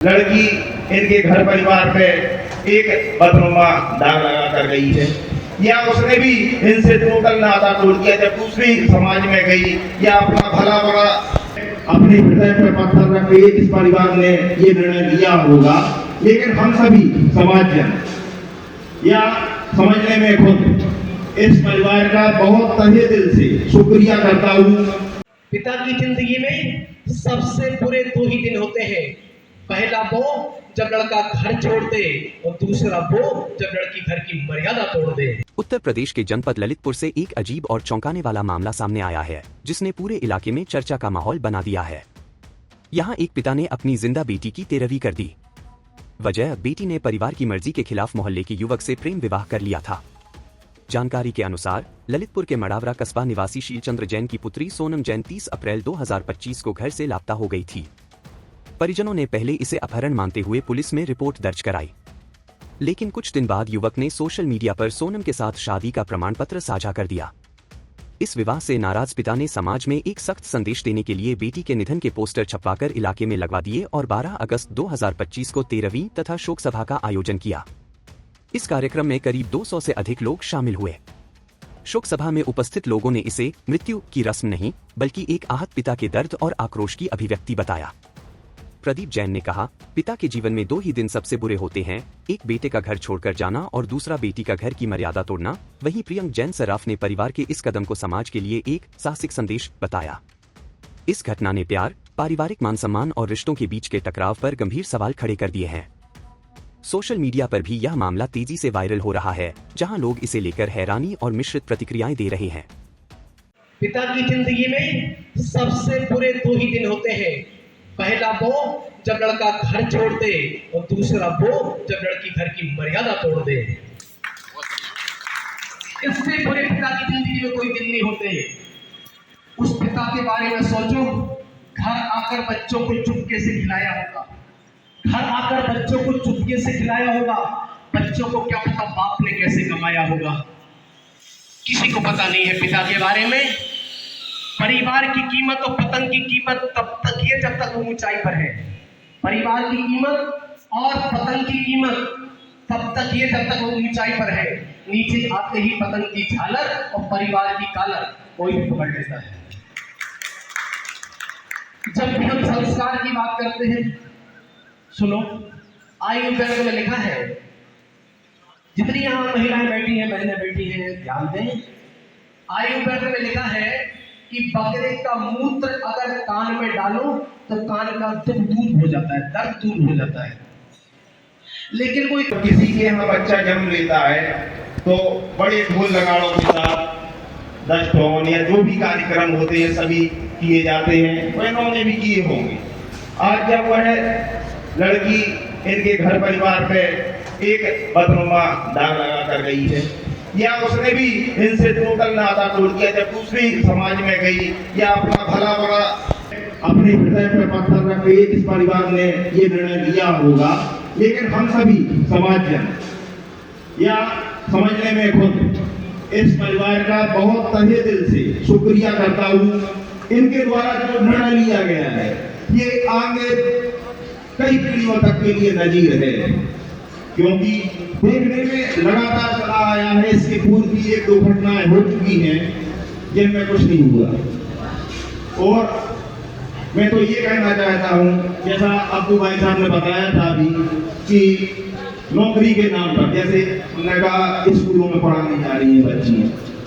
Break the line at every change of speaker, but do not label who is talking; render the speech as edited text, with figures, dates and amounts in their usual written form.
लड़की इनके घर परिवार पे एक बदनुमा दाग लगा कर गई है, या उसने भी इनसे टोटल नाता तोड़ दिया जब दूसरी समाज में गई, या अपना भला बड़ा अपने हृदय पर पत्थर रख के इस परिवार ने ये निर्णय लिया होगा। लेकिन हम सभी समाज जन या समझने में खुद इस परिवार का बहुत तहे दिल से शुक्रिया करता हूँ।
पिता की जिंदगी में सबसे बुरे दो ही दिन होते हैं, पहला वो जब लड़का घर छोड़ दे और दूसरा वो जब लड़की घर की मर्यादा तोड़ दे।
उत्तर प्रदेश के जनपद ललितपुर से एक अजीब और चौंकाने वाला मामला सामने आया है, जिसने पूरे इलाके में चर्चा का माहौल बना दिया है। यहाँ एक पिता ने अपनी जिंदा बेटी की तेरहवीं कर दी। वजह, बेटी ने परिवार की मर्जी के खिलाफ मोहल्ले के युवक से प्रेम विवाह कर लिया था। जानकारी के अनुसार ललितपुर के मड़ावरा कस्बा निवासी शीलचंद्र जैन की पुत्री सोनम जैन 30 अप्रैल 2025 को घर से लापता हो गई थी। परिजनों ने पहले इसे अपहरण मानते हुए पुलिस में रिपोर्ट दर्ज कराई, लेकिन कुछ दिन बाद युवक ने सोशल मीडिया पर सोनम के साथ शादी का प्रमाण पत्र साझा कर दिया। इस विवाह से नाराज पिता ने समाज में एक सख्त संदेश देने के लिए बेटी के निधन के पोस्टर छपवाकर इलाके में लगवा दिए और 12 अगस्त 2025 को 13वीं तथा शोक सभा का आयोजन किया। इस कार्यक्रम में करीब 200 से अधिक लोग शामिल हुए। शोक सभा में उपस्थित लोगों ने इसे मृत्यु की रस्म नहीं, बल्कि एक आहत पिता के दर्द और आक्रोश की अभिव्यक्ति बताया। प्रदीप जैन ने कहा, पिता के जीवन में 2 ही दिन सबसे बुरे होते हैं, एक बेटे का घर छोड़कर जाना और दूसरा बेटी का घर की मर्यादा तोड़ना। वहीं प्रियंक जैन सराफ ने परिवार के इस कदम को समाज के लिए एक साहसिक संदेश बताया। इस घटना ने प्यार, पारिवारिक मान सम्मान और रिश्तों के बीच के टकराव पर गंभीर सवाल खड़े कर दिए हैं। सोशल मीडिया पर भी यह मामला तेजी से वायरल हो रहा है, जहां लोग इसे लेकर हैरानी और मिश्रित प्रतिक्रियाएं दे रहे हैं।
पिता की जिंदगी में सबसे बुरे दो ही दिन होते हैं, पहला वो जब लड़का घर छोड़ दे और दूसरा वो जब लड़की घर की मर्यादा तोड़ दे। इससे बुरे पिता की जिंदगी में कोई दिन नहीं होते। उस पिता के बारे में सोचो, घर आकर बच्चों को चुपके से खिलाया होगा, घर आकर बच्चों को चुपके से खिलाया होगा। बच्चों को क्या पता बाप ने कैसे कमाया होगा, किसी को पता नहीं है पिता के बारे में। परिवार की कीमत और पतंग की कीमत तब तक है जब तक वो ऊंचाई पर है। परिवार की कीमत और पतंग की कीमत तब तक है जब तक वो ऊंचाई पर है। नीचे आते ही पतंग की झालर और परिवार की कालर कोई भी पकड़ लेता है। जब भी हम संस्कार की बात करते हैं, सुनो, आयु व्यंग में लिखा है, जितनी यहां महिलाएं बैठी हैं, बहनें बैठी हैं, ध्यान दें, आयु व्यंग में लिखा है कि बकरे का मूत्र अगर कान में डालो तो कान का दुख दूर हो जाता है, दर्द दूर हो जाता है। लेकिन कोई
किसी के यहाँ बच्चा जन्म लेता है तो बड़े ढोल लगाड़ों के साथ दस्त होन या जो भी कार्यक्रम होते हैं सभी किए जाते हैं, बहनों ने भी किए होंगे। आज जब वह लड़की इनके घर परिवार पे एक बदनुमा दाग लगा कर गई है, या उसने भी इनसे टोटल नाता तोड़ दिया जब दूसरी समाज में गई, या अपना भला बड़ा अपने हृदय पर पत्थर रख के इस परिवार ने ये निर्णय लिया होगा। लेकिन हम सभी समाज जन या समझने में खुद इस परिवार का बहुत तहे दिल से शुक्रिया करता हूँ। इनके द्वारा जो निर्णय लिया गया है ये आगे कई पीढ़ियों तक के लिए नजीर है, क्योंकि देखने में लगातार चला आया है। इसके पूर्व भी 1-2 घटनाएं हो चुकी हैं जिनमें कुछ नहीं हुआ। और मैं तो ये कहना चाहता हूँ, जैसा अब्दू भाई साहब ने बताया था अभी कि नौकरी के नाम पर, जैसे उन्होंने कहा स्कूलों में पढ़ाने जा रही है बच्चियाँ,